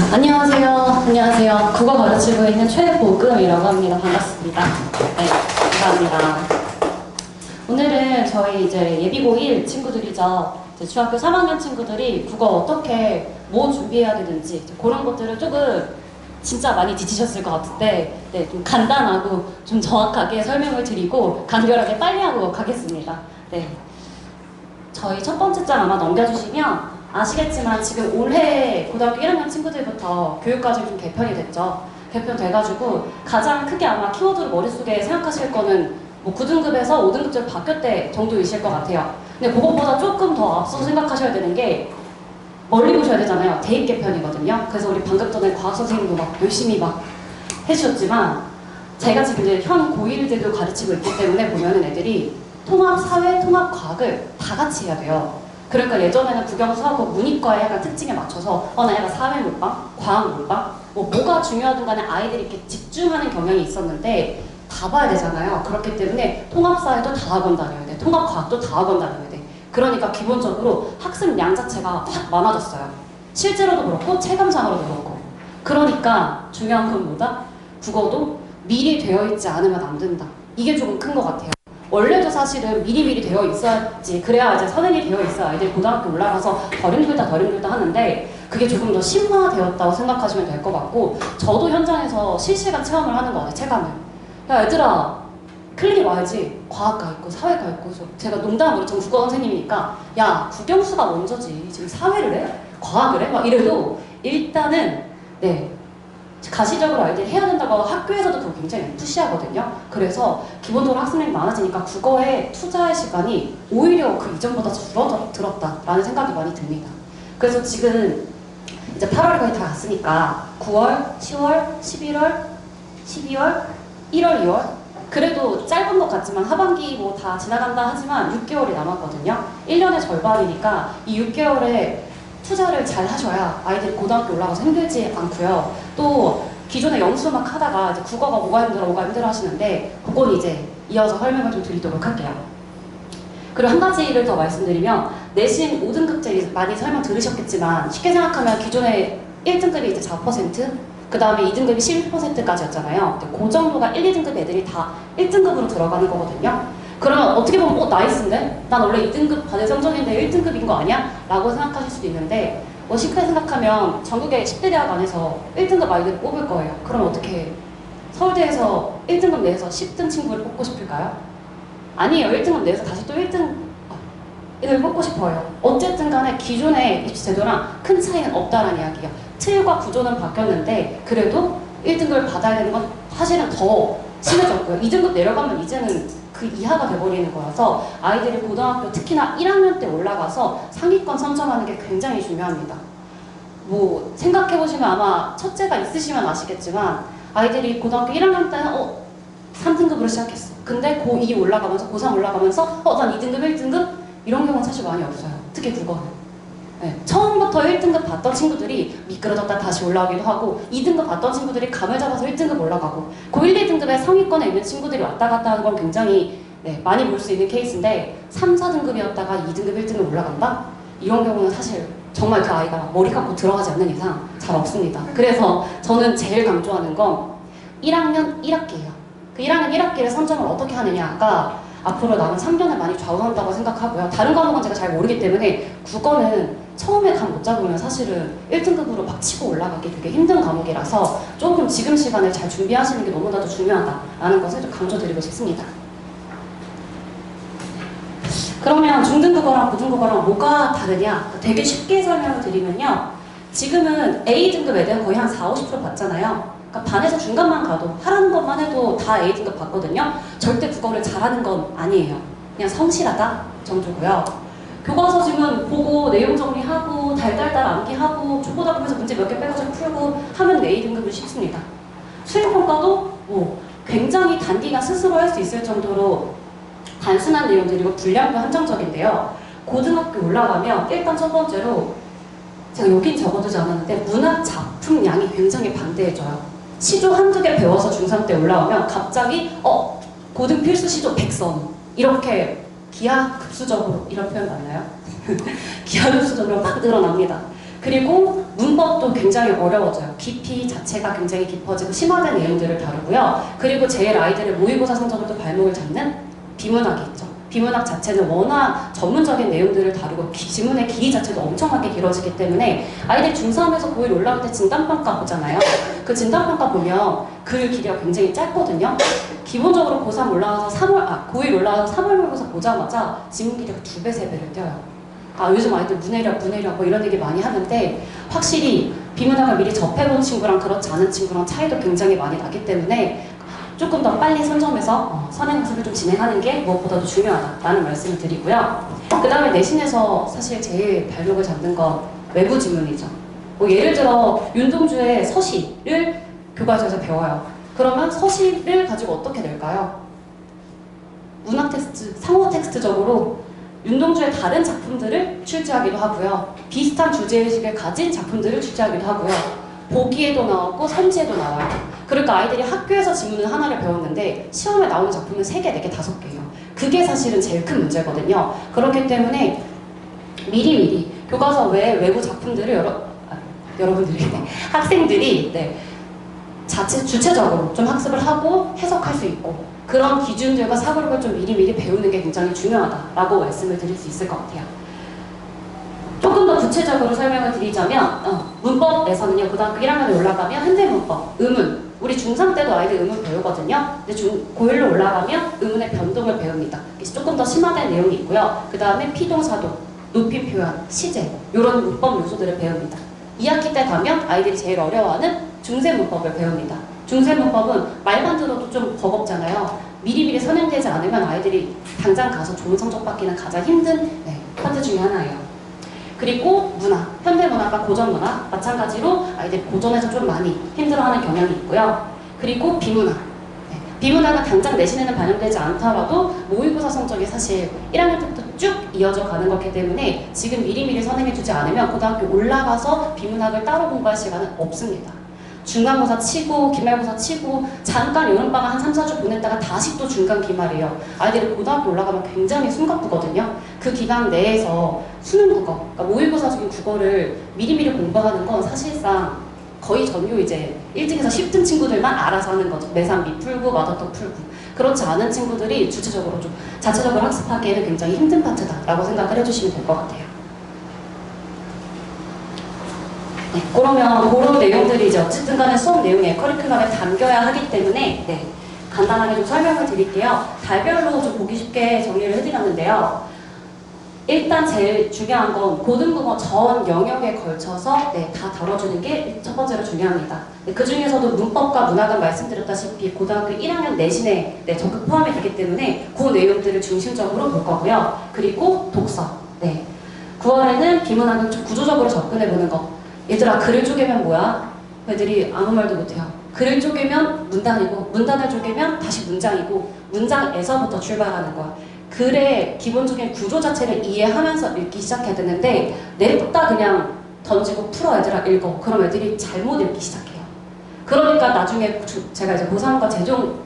안녕하세요. 안녕하세요. 국어 가르치고 있는 최보금이라고 합니다. 반갑습니다. 네, 감사합니다. 오늘은 저희 이제 예비고 1 친구들이죠. 이제 중학교 3학년 친구들이 국어 어떻게 뭐 준비해야 되는지 그런 것들을 조금 진짜 많이 지치셨을 것 같은데 네, 좀 간단하고 좀 정확하게 설명을 드리고 간결하게 빨리 하고 가겠습니다. 네, 저희 첫 번째 장 아마 넘겨주시면 아시겠지만 지금 올해 고등학교 1학년 친구들부터 교육과정이 좀 개편이 됐죠. 개편돼가지고 가장 크게 아마 키워드를 머릿속에 생각하실 거는 뭐 9등급에서 5등급제로 바뀌었대 정도이실 것 같아요. 근데 그것보다 조금 더 앞서서 생각하셔야 되는 게 멀리 보셔야 되잖아요. 대입 개편이거든요. 그래서 우리 방금 전에 과학 선생님도 막 열심히 막 해주셨지만 제가 지금 이제 현 고1들도 가르치고 있기 때문에 보면은 애들이 통합 사회, 통합 과학을 다 같이 해야 돼요. 그러니까 예전에는 국영수하고 문이과의 약간 특징에 맞춰서 나 약간 사회 몰빵, 과학 몰빵 뭐가 중요하든 간에 아이들이 이렇게 집중하는 경향이 있었는데 다 봐야 되잖아요. 그렇기 때문에 통합사회도 다 학원 다녀야 돼. 통합과학도 다 학원 다녀야 돼. 그러니까 기본적으로 학습량 자체가 확 많아졌어요. 실제로도 그렇고 체감상으로도 그렇고. 그러니까 중요한 건 뭐다? 국어도 미리 되어 있지 않으면 안 된다. 이게 조금 큰 것 같아요. 원래도 사실은 미리미리 되어 있어야지, 그래야 이제 선행이 되어 있어야 아이들이 고등학교 올라가서 덜 힘들다 하는데 그게 조금 더 심화되었다고 생각하시면 될 것 같고, 저도 현장에서 실시간 체험을 하는 거 같아요. 체감을. 야 얘들아, 클릭 와야지. 과학가 있고 사회가 있고. 제가 농담으로 전 국어 선생님이니까 야 국영수가 먼저지 지금 사회를 해? 과학을 해? 막 이래도 일단은 네 가시적으로 아이들이 해야 된다고 학교에서도 그거 굉장히 푸시하거든요. 그래서 기본적으로 학습량이 많아지니까 국어에 투자할 시간이 오히려 그 이전보다 줄어들었다라는 생각이 많이 듭니다. 그래서 지금 이제 8월이 거의 다 갔으니까 9월, 10월, 11월, 12월, 1월, 2월 그래도 짧은 것 같지만 하반기 뭐 다 지나간다 하지만 6개월이 남았거든요. 1년의 절반이니까 이 6개월에 투자를 잘 하셔야 아이들이 고등학교 올라가서 힘들지 않고요. 또 기존에 영수막 하다가 이제 국어가 뭐가 힘들어 하시는데 그건 이제 이어서 설명을 좀 드리도록 할게요. 그리고 한 가지를 더 말씀드리면 내신 5등급제 많이 설명 들으셨겠지만 쉽게 생각하면 기존에 1등급이 이제 4%, 그 다음에 2등급이 11%까지였잖아요. 그 정도가 1, 2등급 애들이 다 1등급으로 들어가는 거거든요. 그러면 어떻게 보면 나이스인데? 난 원래 2등급 받을 성적인데 1등급인 거 아니야? 라고 생각하실 수도 있는데 쉽게 생각하면 전국의 10대 대학 안에서 1등급 아이들을 뽑을 거예요. 그럼 어떻게 해? 서울대에서 1등급 내에서 10등 친구를 뽑고 싶을까요? 아니에요. 1등급 내에서 다시 또 1등을 뽑고 싶어요. 어쨌든 간에 기존의 입시 제도랑 큰 차이는 없다라는 이야기예요. 틀과 구조는 바뀌었는데 그래도 1등급을 받아야 되는 건 사실은 더 심해졌고요. 2등급 내려가면 이제는 그 이하가 돼버리는 거라서 아이들이 고등학교 특히나 1학년 때 올라가서 상위권 선점하는 게 굉장히 중요합니다. 뭐 생각해보시면 아마 첫째가 있으시면 아시겠지만 아이들이 고등학교 1학년 때는 3등급으로 시작했어. 근데 고2 올라가면서 고3 올라가면서 난 2등급 1등급? 이런 경우는 사실 많이 없어요. 특히 국어는. 네, 처음부터 1등급 받던 친구들이 미끄러졌다 다시 올라오기도 하고 2등급 받던 친구들이 감을 잡아서 1등급 올라가고 그 1, 2등급의 상위권에 있는 친구들이 왔다 갔다 하는 건 굉장히 많이 볼 수 있는 케이스인데 3, 4등급이었다가 2등급, 1등급 올라간다? 이런 경우는 사실 정말 그 아이가 머리 감고 들어가지 않는 이상 잘 없습니다. 그래서 저는 제일 강조하는 건 1학년 1학기예요. 그 1학년 1학기를 선점을 어떻게 하느냐가 앞으로 남은 3년을 많이 좌우한다고 생각하고요. 다른 과목은 제가 잘 모르기 때문에 국어는 처음에 감 못 잡으면 사실은 1등급으로 막 치고 올라가기 되게 힘든 과목이라서 조금 지금 시간을 잘 준비하시는 게 너무나도 중요하다라는 것을 좀 강조드리고 싶습니다. 그러면 중등국어랑 고등국어랑 뭐가 다르냐? 되게 쉽게 설명을 드리면요. 지금은 A등급 애들 거의 한 4, 50% 받잖아요. 그러니까 반에서 중간만 가도 하라는 것만 해도 다 A등급 받거든요. 절대 국어를 잘하는 건 아니에요. 그냥 성실하다 정도고요. 교과서 지금 보고 내용 정리하고 달달달 암기하고 족보다 보면서 문제 몇 개 빼가지고 풀고 하면 A등급은 쉽습니다. 수행평가도 굉장히 단기간 스스로 할 수 있을 정도로 단순한 내용들이고 분량도 한정적인데요. 고등학교 올라가면 일단 첫 번째로 제가 여긴 적어두지 않았는데 문학 작품량이 굉장히 방대해져요. 시조 한두 개 배워서 중3 때 올라오면 갑자기 고등 필수 시조 100선 이렇게 기하급수적으로 이런 표현 맞나요? 기하급수적으로 막 늘어납니다. 그리고 문법도 굉장히 어려워져요. 깊이 자체가 굉장히 깊어지고 심화된 내용들을 다루고요. 그리고 제일 아이들의 모의고사 성적을 또 발목을 잡는 비문학이 있죠. 비문학 자체는 워낙 전문적인 내용들을 다루고 지문의 길이 자체도 엄청나게 길어지기 때문에 아이들이 중3에서 고1 올라올 때 진단평가 보잖아요. 그 진단평가 보면 글 길이가 굉장히 짧거든요. 기본적으로 고3 올라와서 고1 올라와서 3월 모의고사 보자마자 지문 길이가 2배, 3배를 뛰어요. 요즘 아이들 문해력 뭐 이런 얘기 많이 하는데 확실히 비문학을 미리 접해본 친구랑 그렇지 않은 친구랑 차이도 굉장히 많이 나기 때문에 조금 더 빨리 선점해서 선행학습을 좀 진행하는 게 무엇보다도 중요하다라는 말씀을 드리고요. 그 다음에 내신에서 사실 제일 발목을 잡는 건 외부 지문이죠. 예를 들어 윤동주의 서시를 교과서에서 배워요. 그러면 서시를 가지고 어떻게 될까요? 문학 텍스트, 상호 텍스트적으로 윤동주의 다른 작품들을 출제하기도 하고요. 비슷한 주제의식을 가진 작품들을 출제하기도 하고요. 보기에도 나오고 선지에도 나와요. 그러니까 아이들이 학교에서 지문을 하나를 배웠는데 시험에 나오는 작품은 3개, 4개, 5개예요. 그게 사실은 제일 큰 문제거든요. 그렇기 때문에 미리미리 교과서 외 외부 작품들을 여러분들이 학생들이 주체적으로 좀 학습을 하고 해석할 수 있고 그런 기준들과 사고력을 좀 미리미리 배우는 게 굉장히 중요하다라고 말씀을 드릴 수 있을 것 같아요. 조금 더 구체적으로 설명을 드리자면 문법에서는요. 고등학교 1학년에 올라가면 현대문법, 의문 우리 중3 때도 아이들 의문 배우거든요. 근데 고1로 올라가면 의문의 변동을 배웁니다. 조금 더 심화된 내용이 있고요. 그 다음에 피동사도, 높임 표현, 시제 이런 문법 요소들을 배웁니다. 2학기 때 가면 아이들이 제일 어려워하는 중세문법을 배웁니다. 중세문법은 말만 들어도 좀 버겁잖아요. 미리미리 선행되지 않으면 아이들이 당장 가서 좋은 성적 받기는 가장 힘든 파트 중에 하나예요. 그리고 문화, 현대문화가 고전문화 마찬가지로 아이들이 고전에서 좀 많이 힘들어하는 경향이 있고요. 그리고 비문화. 비문화가 당장 내신에는 반영되지 않더라도 모의고사 성적이 사실 1학년 때부터 쭉 이어져 가는 거기 때문에 지금 미리미리 선행해주지 않으면 고등학교 올라가서 비문학을 따로 공부할 시간은 없습니다. 중간고사 치고 기말고사 치고 잠깐 여름방학 한 3, 4주 보냈다가 다시 또 중간 기말이에요. 아이들이 고등학교 올라가면 굉장히 숨가쁘거든요. 그 기간 내에서 수능 국어, 그러니까 모의고사 중인 국어를 미리미리 공부하는 건 사실상 거의 전교 이제 1등에서 10등 친구들만 알아서 하는 거죠. 매산비 풀고 마더떡 풀고. 그렇지 않은 친구들이 주체적으로 좀 자체적으로 학습하기에는 굉장히 힘든 파트다라고 생각을 해주시면 될 것 같아요. 그러면 그런 내용들이 이제 어쨌든 간에 수업 내용에 커리큘럼에 담겨야 하기 때문에 간단하게 좀 설명을 드릴게요. 달별로 좀 보기 쉽게 정리를 해드렸는데요. 일단 제일 중요한 건 고등국어 전 영역에 걸쳐서 다 다뤄주는 게 첫 번째로 중요합니다. 그 중에서도 문법과 문학은 말씀드렸다시피 고등학교 1학년 내신에 적극 포함이 되기 때문에 그 내용들을 중심적으로 볼 거고요. 그리고 독서. 9월에는 비문학을 좀 구조적으로 접근해보는 거. 얘들아 글을 쪼개면 뭐야? 애들이 아무 말도 못해요. 글을 쪼개면 문단이고 문단을 쪼개면 다시 문장이고 문장에서부터 출발하는 거야. 글의 기본적인 구조 자체를 이해하면서 읽기 시작해야 되는데 냅다 그냥 던지고 풀어 애들아 읽어. 그럼 애들이 잘못 읽기 시작해요. 그러니까 나중에 제가 이제 고3과 재종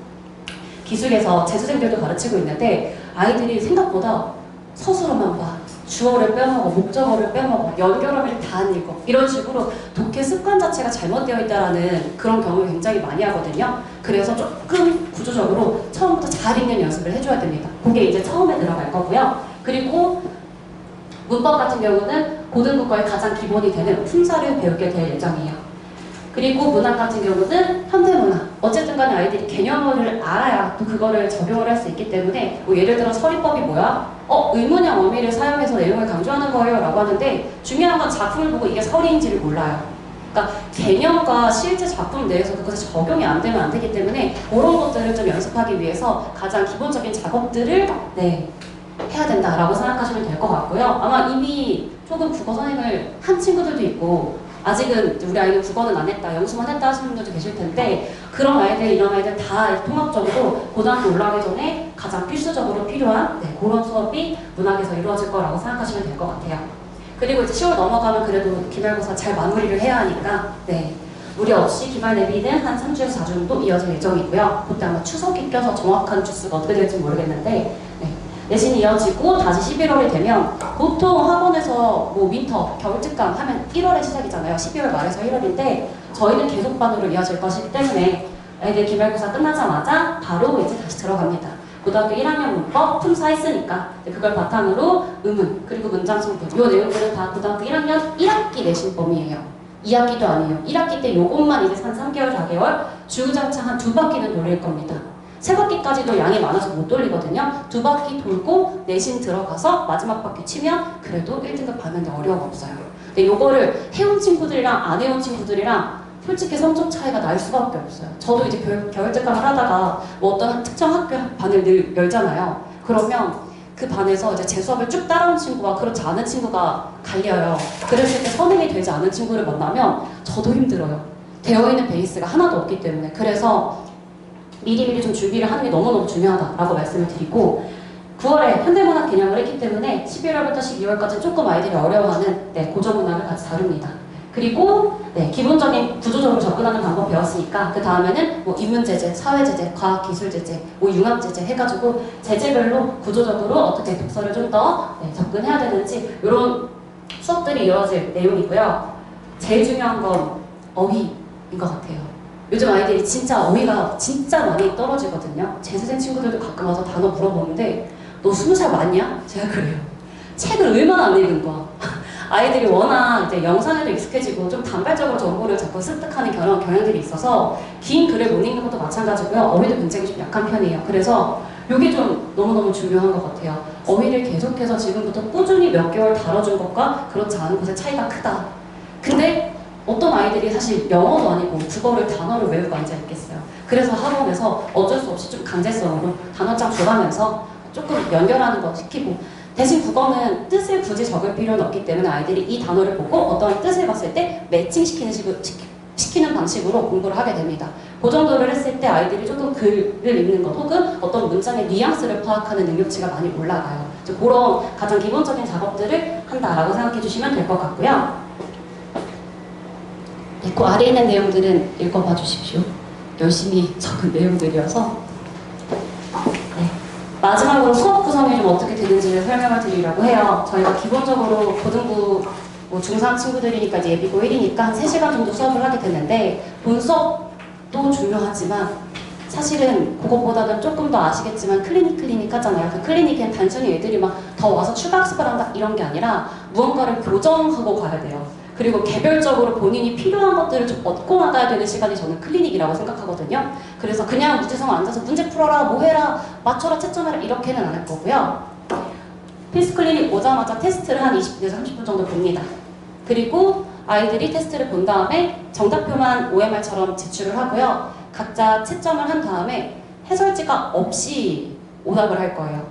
기술에서 재수생들도 가르치고 있는데 아이들이 생각보다 서술어만 봐. 주어를 빼먹어, 목적어를 빼먹어, 연결어를 다 안 읽어. 이런 식으로 독해 습관 자체가 잘못되어 있다는 그런 경우를 굉장히 많이 하거든요. 그래서 조금 구조적으로 처음부터 잘 읽는 연습을 해줘야 됩니다. 그게 이제 처음에 들어갈 거고요. 그리고 문법 같은 경우는 고등국어의 가장 기본이 되는 품사를 배우게 될 예정이에요. 그리고 문학 같은 경우는 현대문화. 어쨌든 간에 아이들이 개념을 알아야 또 그거를 적용을 할 수 있기 때문에 예를 들어 서리법이 뭐야? 의문형 어미를 사용해서 내용을 강조하는 거예요 라고 하는데 중요한 건 작품을 보고 이게 서리인지를 몰라요. 그러니까 개념과 실제 작품 내에서 그것이 적용이 안 되면 안 되기 때문에 그런 것들을 좀 연습하기 위해서 가장 기본적인 작업들을 해야 된다라고 생각하시면 될 것 같고요. 아마 이미 조금 국어 선행을 한 친구들도 있고 아직은 우리 아이는 국어는 안 했다, 영수만 했다 하시는 분들도 계실 텐데 그런 아이들, 이런 아이들 다 통합적으로 고등학교 올라가기 전에 가장 필수적으로 필요한 그런 수업이 문학에서 이루어질 거라고 생각하시면 될 것 같아요. 그리고 이제 10월 넘어가면 그래도 기말고사 잘 마무리를 해야 하니까 무리 없이 기말 내비는 한 3주에서 4주 정도 이어질 예정이고요. 그때 아마 추석이 껴서 정확한 주수가 어떻게 될지 모르겠는데 내신이 이어지고 다시 11월이 되면 보통 학원에서 뭐 윈터, 겨울특강 하면 1월에 시작이잖아요. 12월 말에서 1월인데 저희는 계속반으로 이어질 것이기 때문에 애들 기말고사 끝나자마자 바로 이제 다시 들어갑니다. 고등학교 1학년 문법 품사 했으니까 그걸 바탕으로 의문 그리고 문장 성분 이 내용들은 다 고등학교 1학년 1학기 내신범위예요. 2학기도 아니에요. 1학기 때 요것만 이제 한 3개월, 4개월 주구장창 한 2바퀴는 돌릴 겁니다. 3바퀴까지도 양이 많아서 못 돌리거든요. 2바퀴 돌고 내신 들어가서 마지막 바퀴 치면 그래도 1등급 받는데 어려움 없어요. 근데 요거를 해온 친구들이랑 안 해온 친구들이랑 솔직히 성적 차이가 날 수밖에 없어요. 저도 이제 겨울특강을 하다가 뭐 어떤 특정 학교 반을 늘 열잖아요. 그러면 그 반에서 이제 제 수업을 쭉 따라온 친구와 그렇지 않은 친구가 갈려요. 그랬을 때 선행이 되지 않은 친구를 만나면 저도 힘들어요. 되어있는 베이스가 하나도 없기 때문에. 그래서 미리미리 좀 준비를 하는 게 너무너무 중요하다라고 말씀을 드리고 9월에 현대문학 개념을 했기 때문에 11월부터 12월까지 조금 아이들이 어려워하는 고전문학을 같이 다룹니다. 그리고 기본적인 구조적으로 접근하는 방법 배웠으니까 그 다음에는 뭐 인문제재, 사회제재, 과학기술제재, 뭐 융합제재 해가지고 제재별로 구조적으로 어떻게 독서를 좀 더 접근해야 되는지 이런 수업들이 이루어질 내용이고요. 제일 중요한 건 어휘인 것 같아요. 요즘 아이들이 진짜 어휘가 진짜 많이 떨어지거든요. 재수생 친구들도 가끔 와서 단어 물어보는데 너 20살 맞냐? 제가 그래요. 책을 얼마나 안 읽은 거야. 아이들이 워낙 이제 영상에도 익숙해지고 좀 단발적으로 정보를 자꾸 습득하는 경향들이 있어서 긴 글을 못 읽는 것도 마찬가지고요. 어휘도 굉장히 좀 약한 편이에요. 그래서 이게 좀 너무너무 중요한 것 같아요. 어휘를 계속해서 지금부터 꾸준히 몇 개월 다뤄준 것과 그렇지 않은 것의 차이가 크다. 근데 어떤 아이들이 사실 영어도 아니고 국어를 단어를 외우고 앉아있겠어요. 그래서 학원에서 어쩔 수 없이 좀 강제성으로 단어장 줘가면서 조금 연결하는 거 시키고 대신 국어는 뜻을 굳이 적을 필요는 없기 때문에 아이들이 이 단어를 보고 어떤 뜻을 봤을 때 시키는 방식으로 공부를 하게 됩니다. 그 정도를 했을 때 아이들이 조금 글을 읽는 것 혹은 어떤 문장의 뉘앙스를 파악하는 능력치가 많이 올라가요. 그런 가장 기본적인 작업들을 한다라고 생각해 주시면 될 것 같고요. 그 아래에 있는 내용들은 읽어봐 주십시오. 열심히 적은 내용들이어서 마지막으로 수업 구성이 좀 어떻게 되는지를 설명을 드리려고 해요. 저희가 기본적으로 고등부 중3 친구들이니까 이제 예비고 1이니까 한 3시간 정도 수업을 하게 되는데 본 수업도 중요하지만 사실은 그것보다는 조금 더 아시겠지만 클리닉 하잖아요. 그 클리닉엔 단순히 애들이 막 더 와서 추가 학습을 한다 이런 게 아니라 무언가를 교정하고 가야 돼요. 그리고 개별적으로 본인이 필요한 것들을 좀 얻고 나가야 되는 시간이 저는 클리닉이라고 생각하거든요. 그래서 그냥 무지성 앉아서 문제 풀어라, 뭐 해라, 맞춰라, 채점해라 이렇게는 안 할 거고요. 필수 클리닉 오자마자 테스트를 한 20분에서 30분 정도 봅니다. 그리고 아이들이 테스트를 본 다음에 정답표만 OMR처럼 제출을 하고요. 각자 채점을 한 다음에 해설지가 없이 오답을 할 거예요.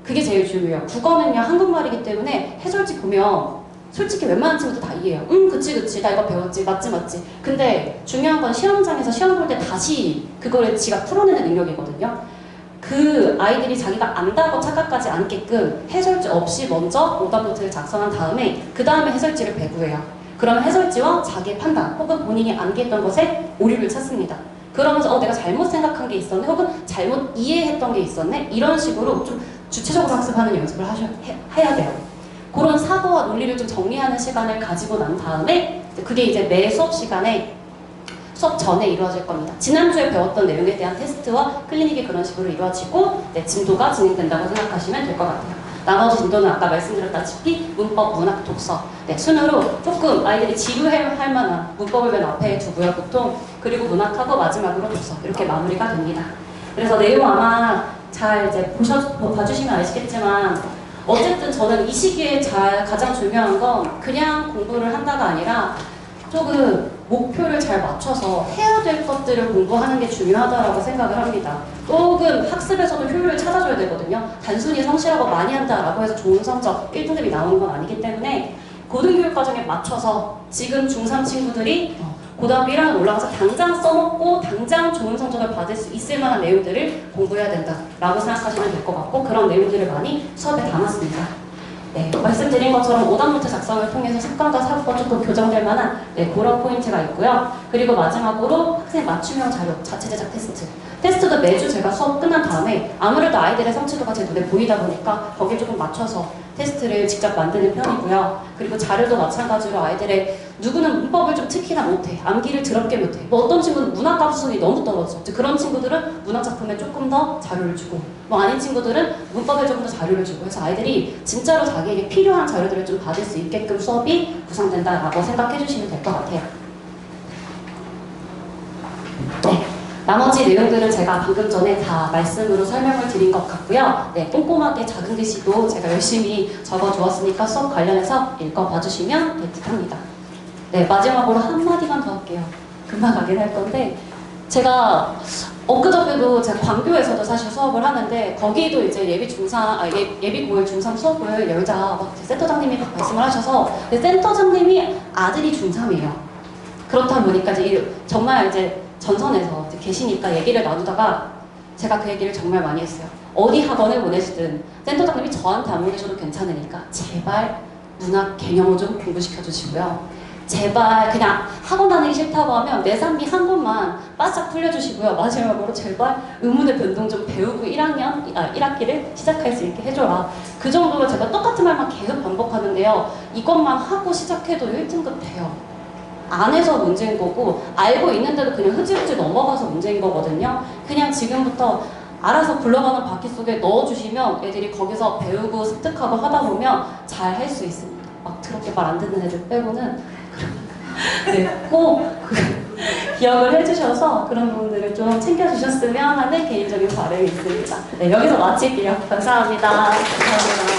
그게 제일 중요해요. 국어는요, 한국말이기 때문에 해설지 보면 솔직히 웬만한 친구들 다 이해해요. 그치 나 이거 배웠지 맞지. 근데 중요한 건 시험장에서 시험 볼 때 다시 그거를 지가 풀어내는 능력이거든요. 그 아이들이 자기가 안다고 착각하지 않게끔 해설지 없이 먼저 오답노트를 작성한 다음에 그 다음에 해설지를 배부해요. 그러면 해설지와 자기의 판단 혹은 본인이 암기했던 것에 오류를 찾습니다. 그러면서 내가 잘못 생각한 게 있었네 혹은 잘못 이해했던 게 있었네 이런 식으로 좀 주체적으로 학습하는 연습을 해야 돼요. 그런 사고와 논리를 좀 정리하는 시간을 가지고 난 다음에 그게 이제 매 수업 시간에 수업 전에 이루어질 겁니다. 지난주에 배웠던 내용에 대한 테스트와 클리닉이 그런 식으로 이루어지고 진도가 진행된다고 생각하시면 될 것 같아요. 나머지 진도는 아까 말씀드렸다시피 문법, 문학, 독서 순으로 조금 아이들이 지루할 만한 문법을 맨 앞에 두고요. 보통 그리고 문학하고 마지막으로 독서 이렇게 마무리가 됩니다. 그래서 내용 아마 잘 이제 봐주시면 아시겠지만 어쨌든 저는 이 시기에 가장 중요한 건 그냥 공부를 한다가 아니라 조금 목표를 잘 맞춰서 해야 될 것들을 공부하는 게 중요하다고 생각을 합니다. 조금 학습에서도 효율을 찾아줘야 되거든요. 단순히 성실하고 많이 한다라고 해서 좋은 성적 1등급이 나오는 건 아니기 때문에 고등교육 과정에 맞춰서 지금 중3 친구들이 고등학교 1학년 올라가서 당장 써먹고 당장 좋은 성적을 받을 수 있을 만한 내용들을 공부해야 된다라고 생각하시면 될 것 같고 그런 내용들을 많이 수업에 담았습니다. 말씀드린 것처럼 오답노트 작성을 통해서 습관과 사고가 조금 교정될 만한 그런 포인트가 있고요. 그리고 마지막으로 학생 맞춤형 자료, 자체 제작 테스트 테스트도 매주 제가 수업 끝난 다음에 아무래도 아이들의 성취도가 제 눈에 보이다 보니까 거기에 조금 맞춰서 테스트를 직접 만드는 편이고요. 그리고 자료도 마찬가지로 아이들의 누구는 문법을 좀 특히나 못해. 암기를 더럽게 못해. 뭐 어떤 친구는 문학 감수성이 너무 떨어져. 그런 친구들은 문학 작품에 조금 더 자료를 주고 뭐 아닌 친구들은 문법에 조금 더 자료를 주고 해서 아이들이 진짜로 자기에게 필요한 자료들을 좀 받을 수 있게끔 수업이 구성된다라고 생각해 주시면 될 것 같아요. 네. 나머지 내용들은 제가 방금 전에 다 말씀으로 설명을 드린 것 같고요. 네, 꼼꼼하게 작은 글씨도 제가 열심히 적어주었으니까 수업 관련해서 읽어봐 주시면 될 듯합니다. 네, 마지막으로 한마디만 더 할게요. 금방 가긴 할 건데 제가 엊그저께도 제가 광교에서도 사실 수업을 하는데 거기도 이제 예비 고1 중3 수업을 열자 막 센터장님이 말씀을 하셔서 센터장님이 아들이 중3이에요. 그렇다 보니까 이제 정말 이제 전선에서 이제 계시니까 얘기를 나누다가 제가 그 얘기를 정말 많이 했어요. 어디 학원을 보내시든 센터장님이 저한테 안 보내셔도 괜찮으니까 제발 문학 개념을 좀 공부시켜 주시고요. 제발 그냥 학원 다니기 싫다고 하면 내 삶이 한 번만 바싹 풀려주시고요. 마지막으로 제발 의문의 변동 좀 배우고 1학기를 시작할 수 있게 해줘라. 그 정도로 제가 똑같은 말만 계속 반복하는데요. 이것만 하고 시작해도 1등급 돼요. 안 해서 문제인 거고 알고 있는데도 그냥 흐지부지 넘어가서 문제인 거거든요. 그냥 지금부터 알아서 굴러가는 바퀴 속에 넣어주시면 애들이 거기서 배우고 습득하고 하다 보면 잘 할 수 있습니다. 막 그렇게 말 안 듣는 애들 빼고는 네, 꼭 기억을 해주셔서 그런 부분들을 좀 챙겨주셨으면 하는 개인적인 바람이 있습니다. 네, 여기서 마칠게요. 감사합니다. 감사합니다.